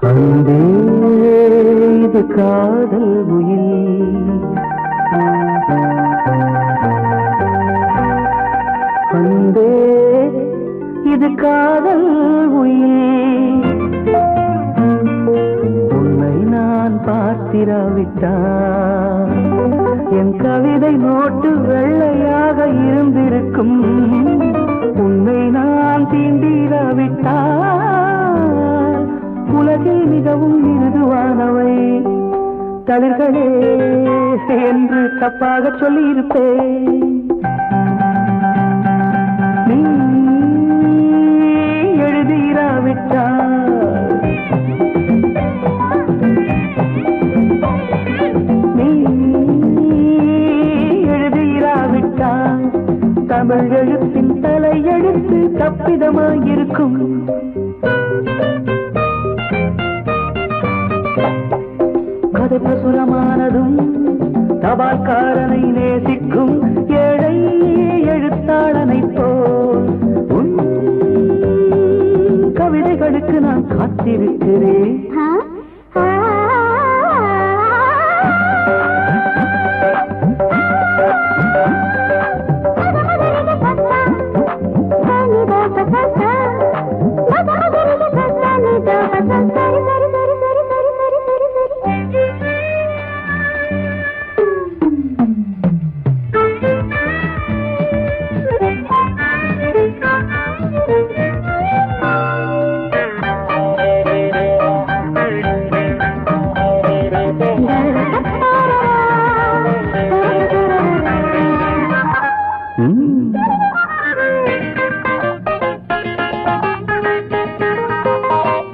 அன்பே இது காதல் உயில், அன்பே இது காதல் உயில். உன்னை நான் பார்த்திராவிட்டால் என் கவிதை நோட்டு வெள்ளையாக இருந்திருக்கும். உன்னை நான் தீண்டிராவிட்டால் உலகில் மிகவும் மிருதுவானவை தளிர்களே என்று தப்பாக சொல்லியிருப்பேன். நீ எழுதிராவிட்டால், நீ எழுதிராவிட்டால் தமிழ் எழுத்தின் தலையெழுத்து தப்பிதமாயிருக்கும். கதை பிரசுரமானதும் தபால்காரனை நேசிக்கும் ஏழை எழுத்தாளனை போல் உன் கவிதைகளுக்கு நான் காத்திருக்கிறேன்.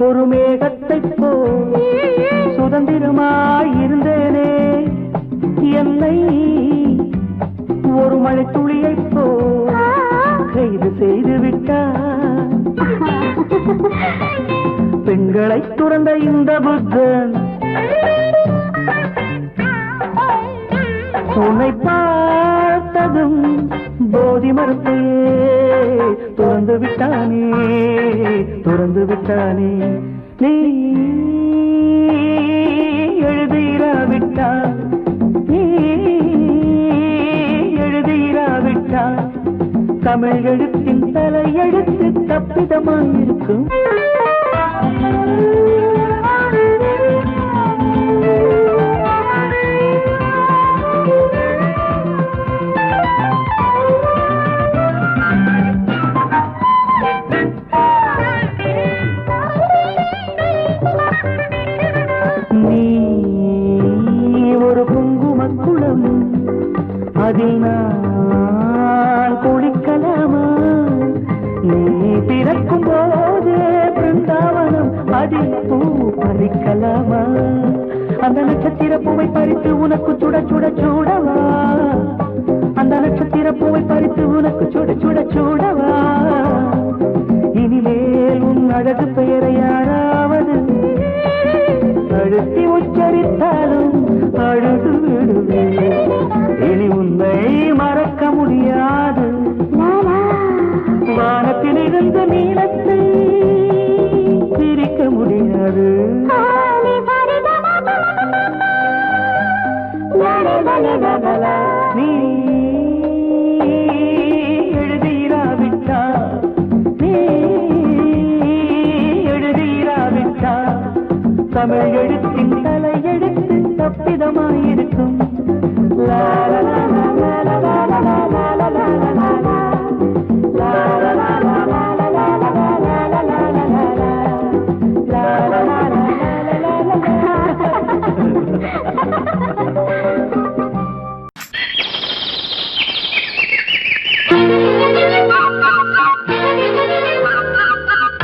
ஒரு மேகத்தைப் போல் சுதந்திரமாயிருந்தேனே, என்னை ஒரு மழை துளியைப் போல் கைது செய்து விட்டார். பெண்களை துறந்த இந்த புத்தன் உன்னை பார்த்ததும் போதி மரத்தையே துறந்து விட்டானே, துறந்து விட்டானே. நீ எழுதிராவிட்டால், நீ எழுதிராவிட்டால் தமிழ் எழுத்தின் தலையெழுத்து தப்பிதமாயிருக்கும். நீ ஒரு குங்குமக்குளம், அதில் நான் குளிக்கலாமா? நீ பிறக்கும் போதே பிருந்தாவனம், அதில் பூ பறிக்கலாமா? அந்த நட்சத்திர பூவை பறித்து உனக்கு சுட சுட சூடவா? அந்த நட்சத்திர பூவை பறித்து உனக்கு சுட சுட சூடவா? இனிமேல் உன் அழகு பெயரை யாராவது அழுத்தி உச்சரித்தாலும் அழுது விடுவேன். இனி உன்னை மறக்க முடியாது. வானத்தில் இருந்து நீளத்தை பிரிக்க முடியாது. நீ எழுதிராவிட்டால், நீ எழுதிராவிட்டால் தமிழ் எழுத்தின் தலையெழுத்து தப்பிதமாயிருக்கும்.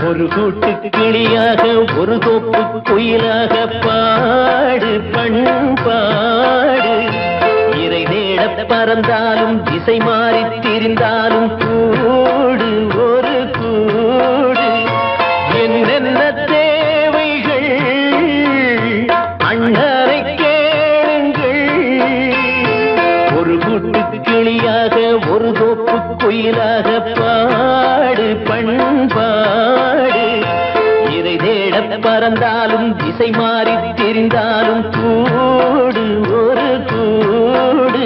ஒரு கூட்டு கிளியாக ஒரு தோப்பு குயிலாக பாடு பண்பாடு. இறை தேட பறந்தாலும் திசை மாறி திரிந்தாலும் கூடு ஒரு கூடு. என்னென்ன தேவைகள் அண்ணரை கேளுங்கள். ஒரு கூட்டு கிளியாக ஒரு தோப்பு குயிலாக பாடு பண்பாடு. இறை தேட தேட பறந்தாலும் திசை மாறி திரிந்தாலும் கூடு ஒரு கூடு.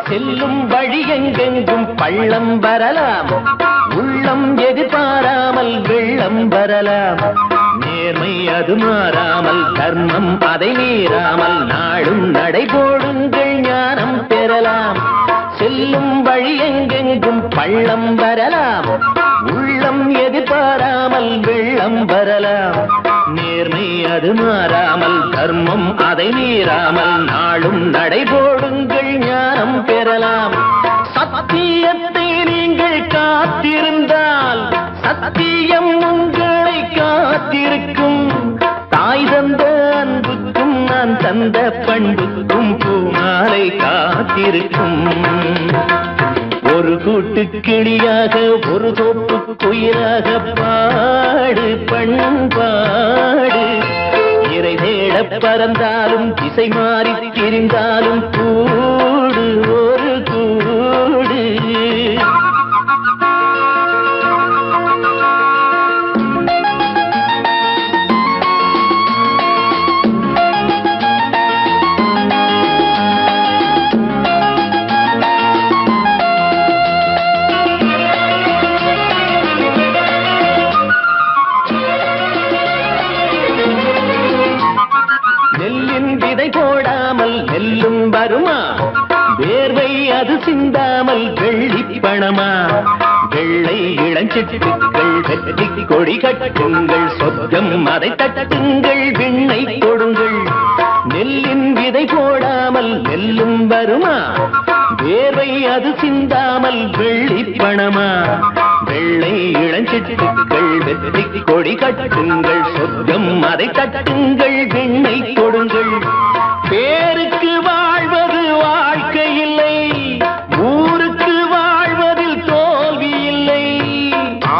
செல்லும் வழி எங்கெங்கும் பள்ளம் வரலாம், உள்ளம் எதிர்பாராமல் வெள்ளம் வரலாம். நேர்மை அது மாறாமல், தர்மம் அதை மீறாமல், நாடும் நடைபோடுங்கள் ஞானம் பெறலாம். செல்லும் வழி எங்கெங்கும் பள்ளம் வரலாம், உள்ளம் எதிர்பாராமல் வெள்ளம் வரலாம். நேர்மை அது மாறாமல், தர்மம் அதை மீறாமல், நாளும் நடைபோடுங்கள் ஞானம் பெறலாம். சத்தியத்தை நீங்கள் காத்திருந்தால் சத்தியம் உங்களை காத்திருக்கும். தாய் தந்த அன்புக்கும் நான் தந்த பண்புக்கும் பூமாலை காத்திருக்கும். ஒரு கூட்டு கிளியாக ஒரு தோப்பு குயிலாக பாடு பண்பாடு. இறை தேட பறந்தாலும் திசை மாறி திரிந்தாலும் கூடு ஒரு கூடு. போடாமல் நெல்லும் வருமா, வேர்வை அது சிந்தாமல் வெள்ளி பணமா. வெள்ளை இளஞ்சிட்டுக்கள் வெற்றி கொடி கட்டுங்கள், சொர்க்கம் அதை தட்டுங்கள், விண்ணை கொடுங்கள். நெல்லின் விதை போடாமல் நெல்லும் வருமா, வேர்வை அது சிந்தாமல் வெள்ளி பணமா. வெள்ளை இளஞ்சிட்டுக்கள் வெற்றி கொடி கட்டுங்கள், சொர்க்கம் அதை தட்டுங்கள், விண்ணை கொடுங்கள். பேருக்கு வாழ்வது வாழ்க்கை இல்லை, ஊருக்கு வாழ்வதில் தோல்வி இல்லை.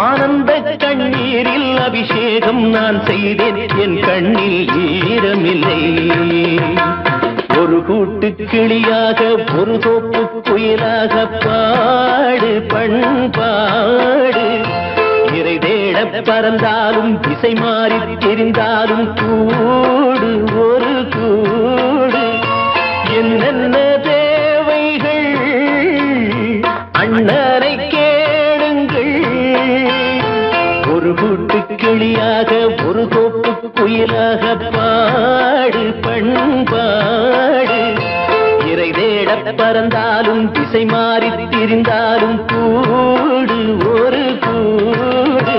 ஆனந்த கண்ணீரில் அபிஷேகம் நான் செய்தேன், என் கண்ணில் ஈரமில்லை. ஒரு கூட்டு கிளியாக ஒரு தோப்பு குயிலாக பாடு பண்பாடு. இறை தேட பறந்தாலும் திசை மாறி தெரிந்தாலும் கூடு ஒரு கூடு. என்னென்ன தேவைகள் அண்ணனை கேளுங்கள். ஒரு கூட்டு கிளியாக ஒரு தோப்பு குயிலாக பாடு பண்பாடு. இறை தேட பறந்தாலும் திசை மாறி திரிந்தாலும் கூடு ஒரு கூடு.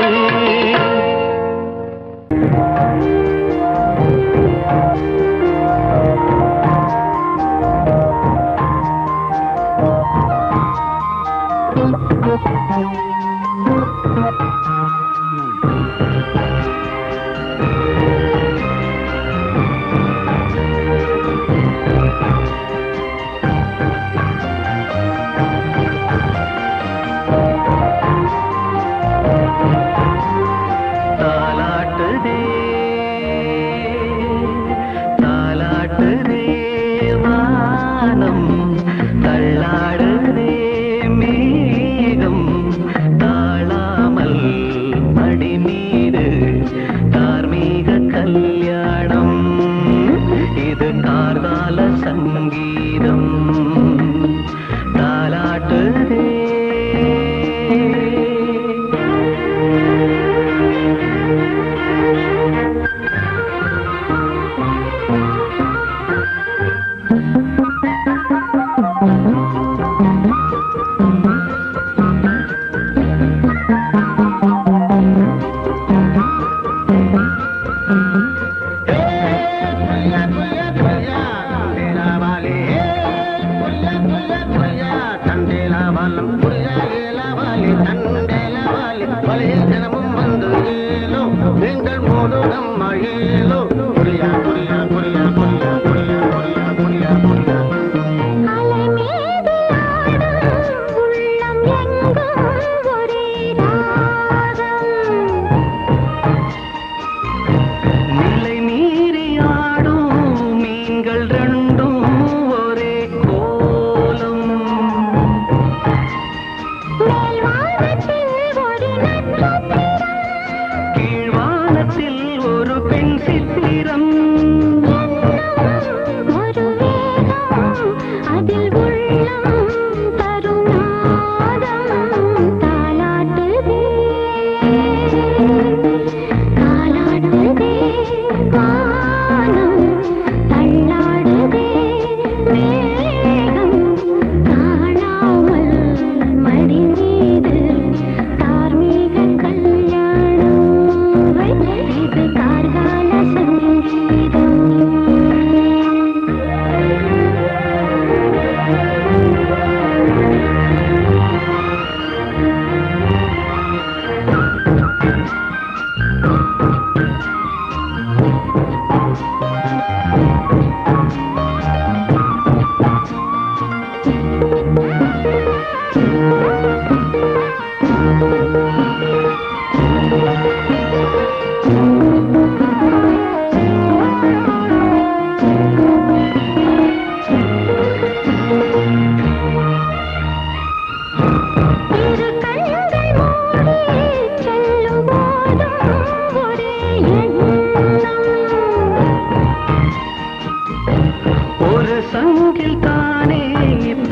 மூக்கில் தானே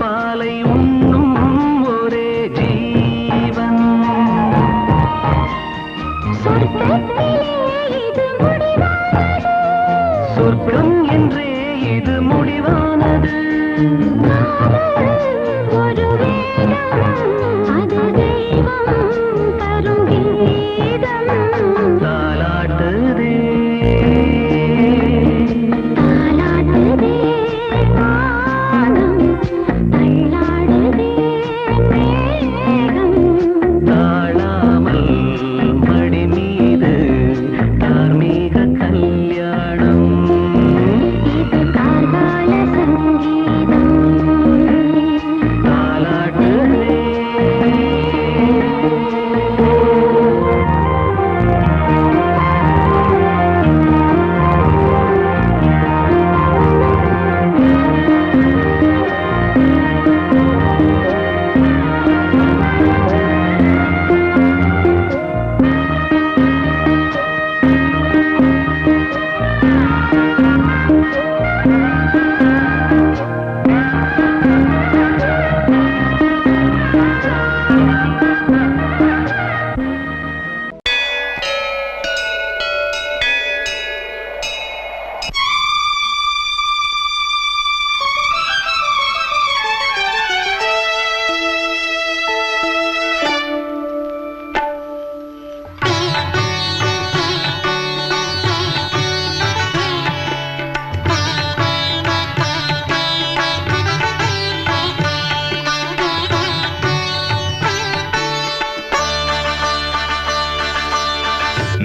பாலை உண்ணும் ஒரே ஜீவன். சொர்க்கம் என்றே இது முடிவானது. ஒரு அது தெய்வம் தரும் கீதம். தாலாட்டுதே தாலாட்டுதே வானம், தள்ளாடுதே மேகம். தாழாமல் மடி மீது தார்மீக கல்யாணம். இது கார்கால சங்கீதம். தாலாட்டுதே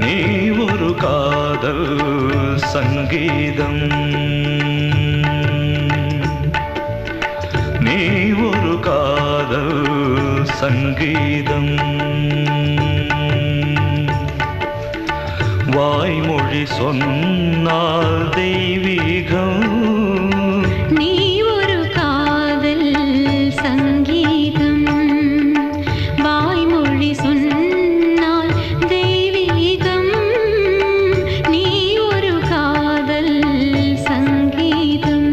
நீ ஒரு காதல் சங்கீதம். நீ ஒரு காதல் சங்கீதம். வாய்மொழி சொன்னால் தெய்வீகம். நீ ஒரு காதல் சங்கீதம். வாய்மொழி சொன்னால் தெய்வீகம். நீ ஒரு காதல் சங்கீதம்.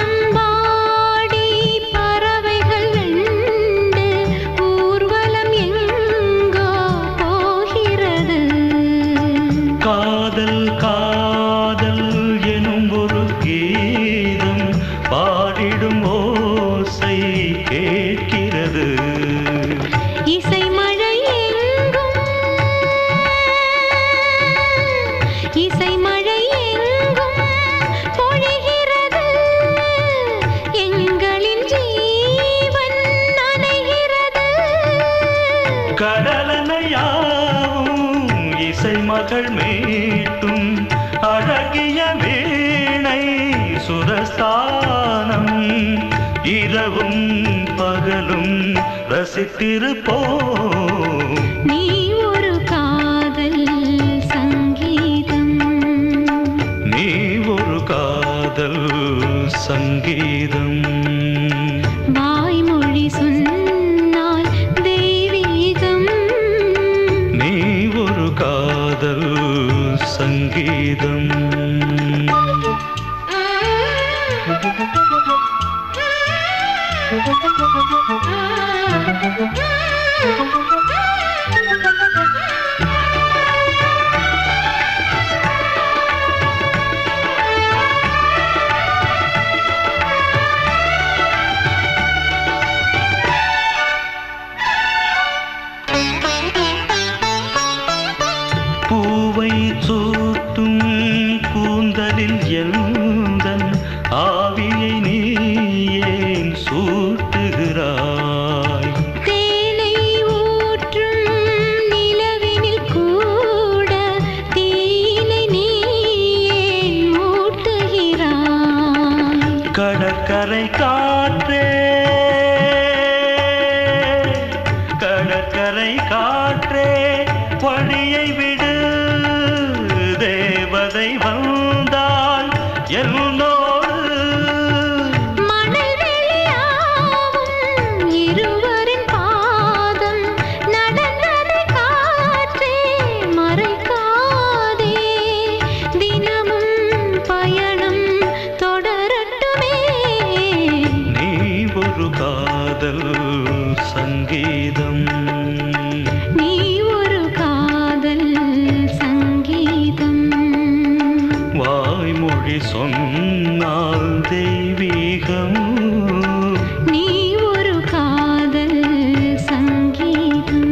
வானம்பாடி பறவைகள் வெண்டு ஊர்வலம் எங்கோ போகிறது. காதல் காதல் எனும் ஒரு கீதம் பாடிடும் ஓசை கேட்கிறது. இசை மழை எங்கும் இசை மழை எங்கும் பொழிகிறது. எங்களின் ஜீவன் நனைகிறது. கடலனையாவும் இசை மகள் மீட்டும் அழகிய வீணை சுரஸ்தானம். இரவும் பகலும் ரசித்திருப்போம். நீ ஒரு காதல் சங்கீதம். நீ ஒரு காதல் சங்கீதம். வாய்மொழி சொன்னால் தெய்வீகம். நீ ஒரு காதல் சங்கீதம். பூவை சூட்டும் கூந்தலில் எந்தன் ஆவியை நீ ஏன் சூட்டுகிறாய்? தேனை ஊற்றும் நிலவினில் கூட தீனை நீ ஏன் மூட்டுகிறாய்? கடற்கரை காற்றே கடற்கரை காற்றே வழியை விடு தேவதை வந்தால் என்னோடு மணல் வெளியாகும் இருவரின் பாதம் நடந்தது காற்றே மறைக்காதே தினமும் பயணம் தொடரட்டுமே நீ ஒரு காதல் சங்கீதம் நீ ஒரு காதல் சங்கீதம் வாய்மொழி சொன்னால் தெய்வீகம் நீ ஒரு காதல் சங்கீதம்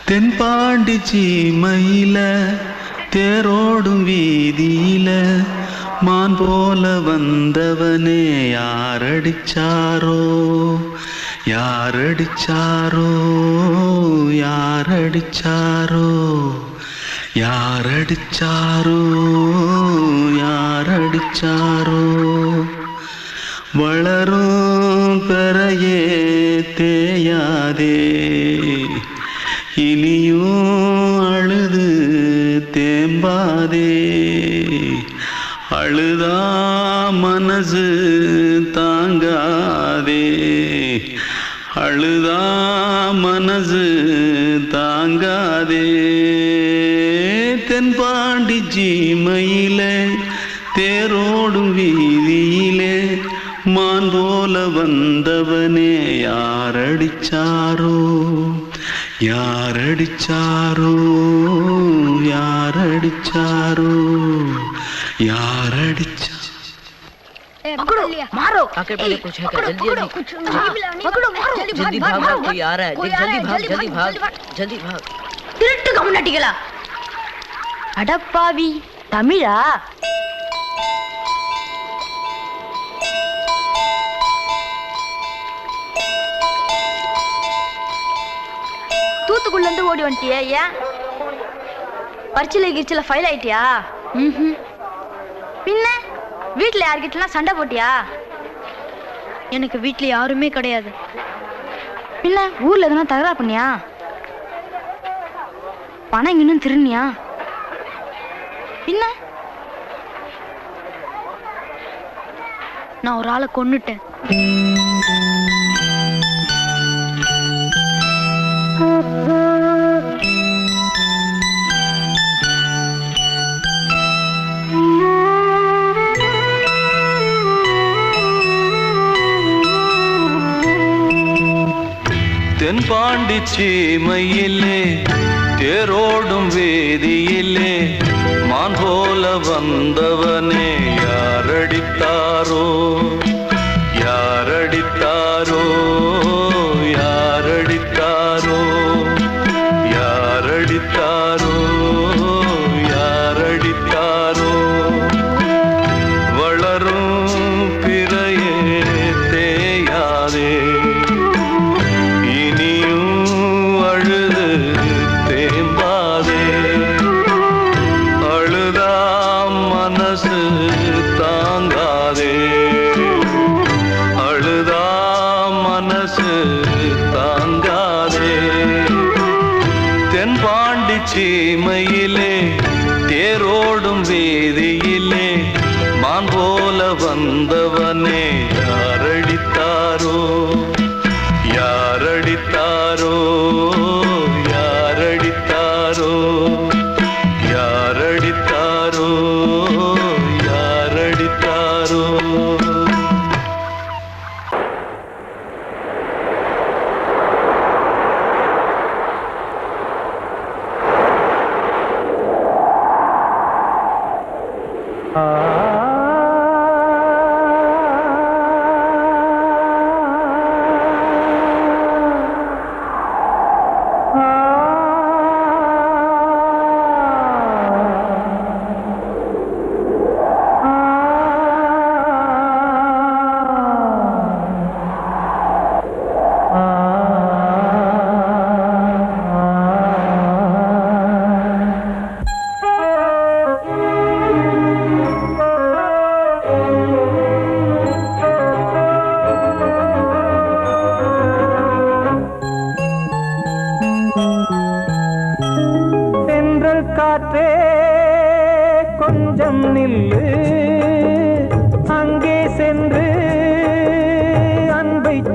தென்பாண்டி சீமையில தேரோடும் வீதியில மான் போல வந்தவனே யாரடிச்சாரோ யாரடிச்சாரோ யாரடிச்சாரோ யாரடிச்சாரோ யாரடிச்சாரோ வளரும் பெறையே தேயாதே இனியும் அழுது தேம்பாதே அழுதா மனசு தாங்காதே அழுதா மனசு தாங்காதே தென்பாண்டி சீமையிலே தேரோடும் வீதியிலே மான் போல வந்தவனே யாரடிச்சாரோ யாரடிச்சாரோ யாரடிச்சாரோ யாரடிச்சா पकड़ो मारो आके पहले कुछ है क्या जल्दी पकड़ो मारो जल्दी भाग भाग कोई आ रहा है जल्दी भाग जल्दी भाग திருட்டு கம்முனட்டிகளா அடப்பாவி தமிழா தூத்துக்குள்ள இருந்து ஓடி வந்துட்டியா ஏன் பரிச்சையில கிரிச்சில ஃபைல் ஆயிட்டியா பின்ன வீட்ல யார்கிட்டலாம் சண்டை போட்டியா எனக்கு வீட்ல யாருமே கிடையாது பின்ன ஊர்ல எதுனா தகராறு பண்ணியா பணம் இன்னும் திருநியா பின்ன நான் ஒரு ஆளை கொன்னுட்டேன் தென்பாண்டி சீமையிலே தேரோடும் வேதியிலே மான் போல வந்தவனே யாரடித்தாரோ யாரடித்தாரோ யாரடித்தாரோ யாரடித்தாரோ யாரடித்தாரோ வளரும் பிறையே தேயாதே மனசு தாங்காதே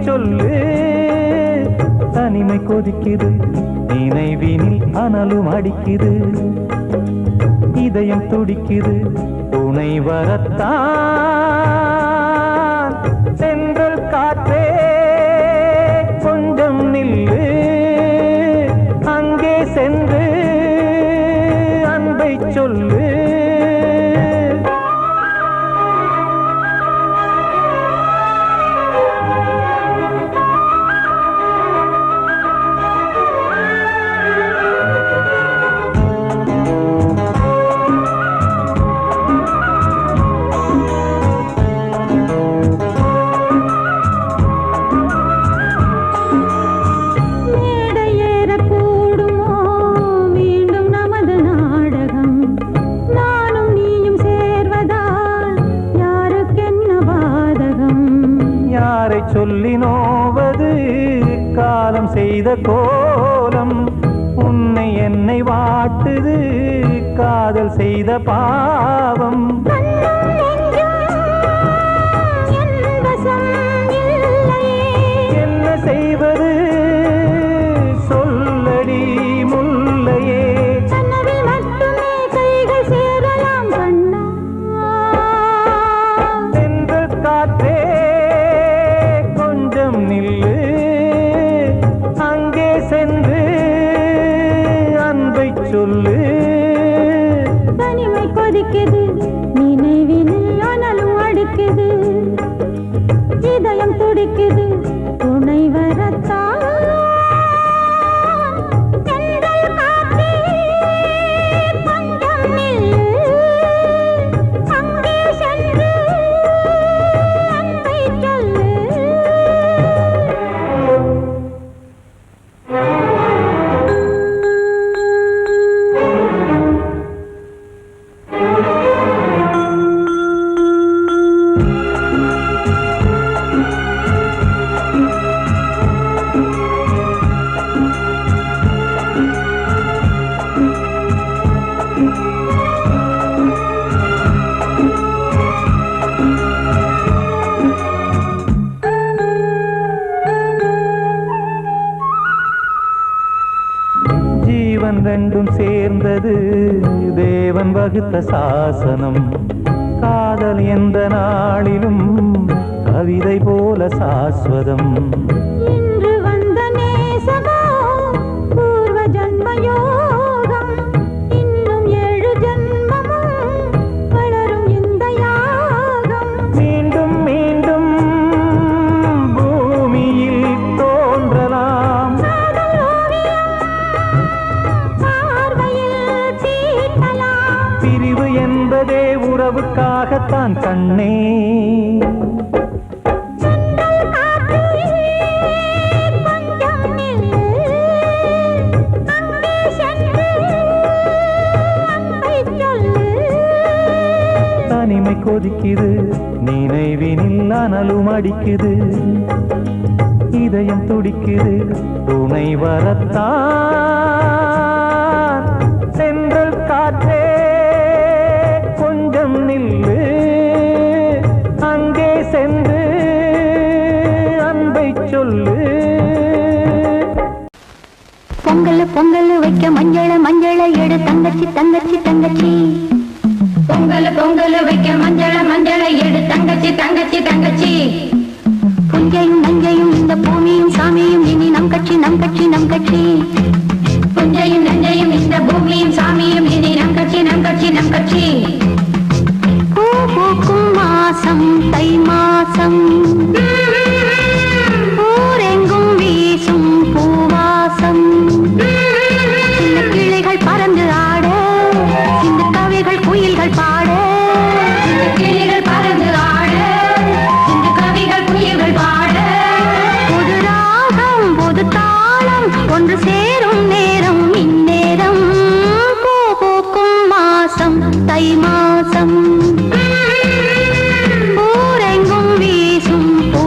சொல்லு தனிமை கொதிக்குது நினைவினில் அனலும் அடிக்குது இதயம் துடிக்குது துணை வரத்தான் சென்றல் காற்றே கொஞ்சம் நில்லு அங்கே சென்று அன்பை சொல்லு சொல்லி நோவது காலம் செய்த கோலம் உன்னை என்னை வாட்டுது காதல் செய்த பாவம் என்ன செய்வது சொல்லடி முல்லையே சென்றல் காற்றே நில்லு அங்கே சென்று அன்பை சொல்லு தனிமை கொதிக்குது நினைவினில் அனலும் அடிக்குது இதயம் துடிக்குது துணை வரத்தான் ரெண்டும் சேர்ந்தது தேவன் வகுத்த சாசனம் காதல் எந்த நாளிலும் கவிதை போல சாஸ்வதம் இன்று வந்த நேசமோ பூர்வ ஜன்ம யோகம் இன்னும் 7 ஜன்மமும் வளரும் இந்த யாகம் மீண்டும் மீண்டும் பூமியில் தோன்றலாம் பிரிவு என்பதே உறவுக்காகத்தான் கண்ணே தனிமை கொதிக்குது நினைவினில் அனலும் அடிக்குது இதயம் துடிக்குது துணை வரத்தான் சென்றல் காற்றே கொஞ்சம் நில்லு அங்கே சென்று அன்பை சொல்லு பொங்கல் பொங்கல் வைக்க மஞ்சள மஞ்சள எடு தங்கச்சி தங்கச்சி தங்கச்சி பொங்கல் பொங்கல் வைக்க மஞ்சள மஞ்சள எடு தங்கச்சி தங்கச்சி தங்கச்சி புஞ்சையும் நஞ்சையும் இந்த பூமியும் சாமியும் இனி நம் கட்சி நம் கட்சி நம் கட்சி புஞ்சையும் நஞ்சையும் இந்த பூமியும் சாமியும் இனி நம் கட்சி நம் கட்சி நம் கட்சி பூ பூக்கும் மாசம் தை மாசம் ஊரெங்கும் வீசும் பூவாசம் சின்ன கிளைகள் பறந்து ஆட சின்ன கவிகள் குயில்கள் பாட சின்ன கிளைகள் பறந்து ஆட சின்ன கவிகள் குயில்கள் பாட புது ராகம் புது தாளம் ஒன்று சேரும் நேரம் இந்நேரம் பூ பூக்கும் மாசம் தை மாசம் ஊரெங்கும் வீசும் பூ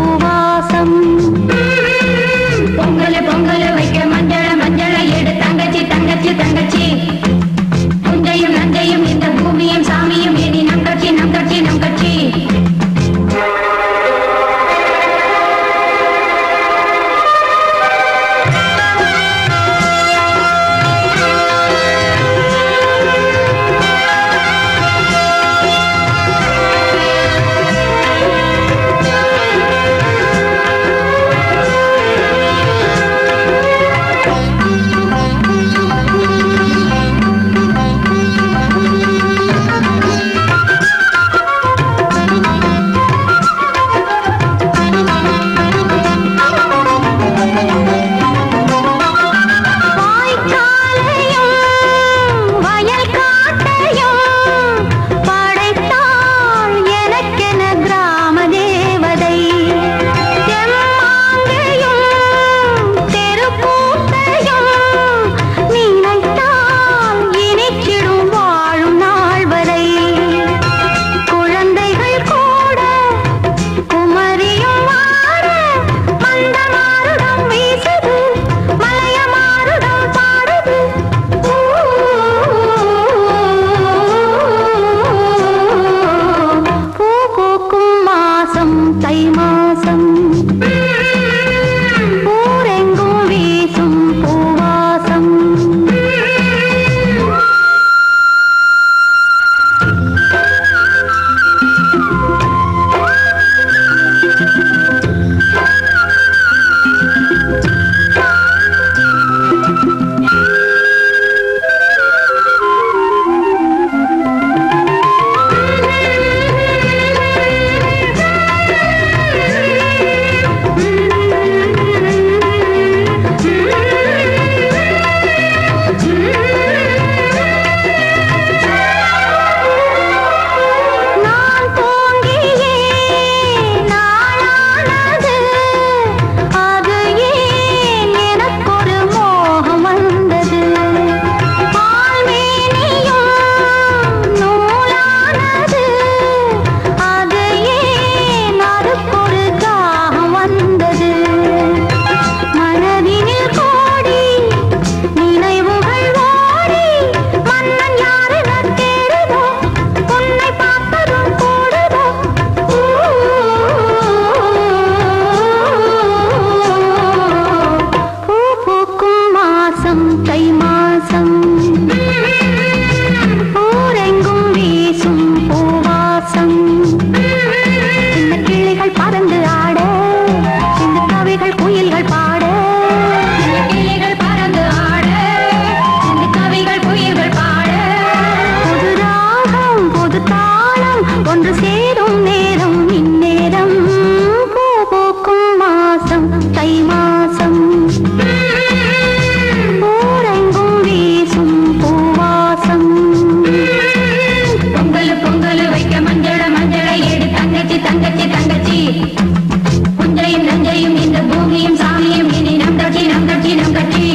மாசம் தை மாசம் ஊரெங்கும் வீசும் பூவாசம். பொங்கல் பொங்கல் வைக்க மஞ்சளை எடு தங்கச்சி தங்கச்சி தங்கச்சி. புஞ்சையும் நஞ்சையும் இந்த பூமியும் சாமியும் இனி நம் கட்சி நம் கட்சி நம் கட்சி.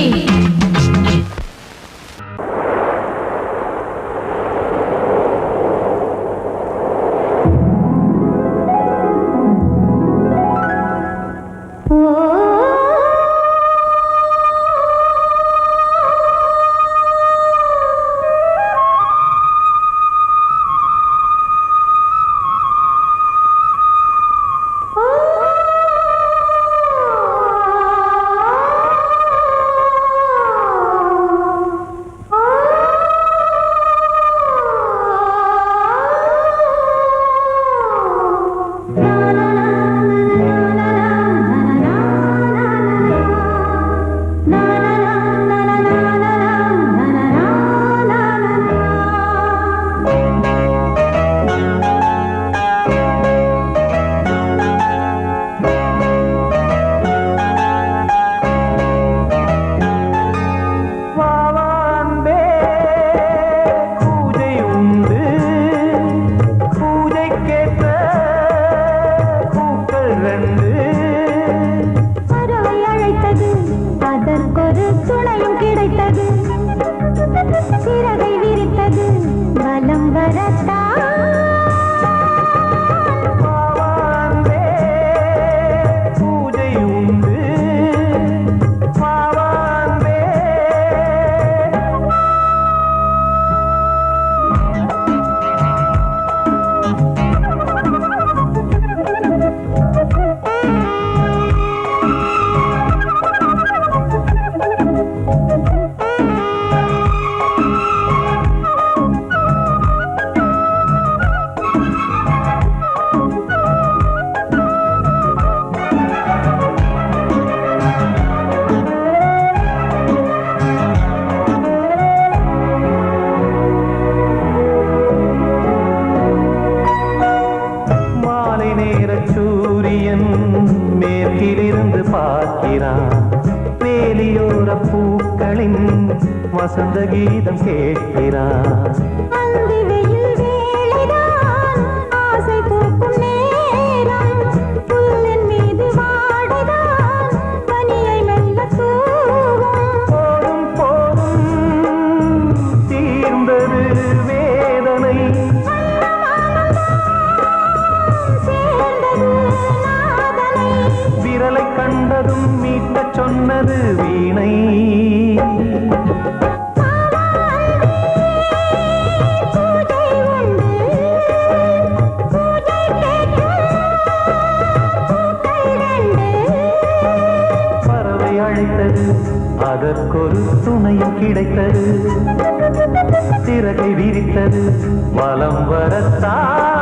வசந்த கீதம் கேட்கிறான். கண்டதும் மீட்ட சொன்னது வீணை. பறவை அழைத்தது, அதற்கொரு துணையும் கிடைத்தது. சிறகை விரித்தது, வலம் வரத்தான்.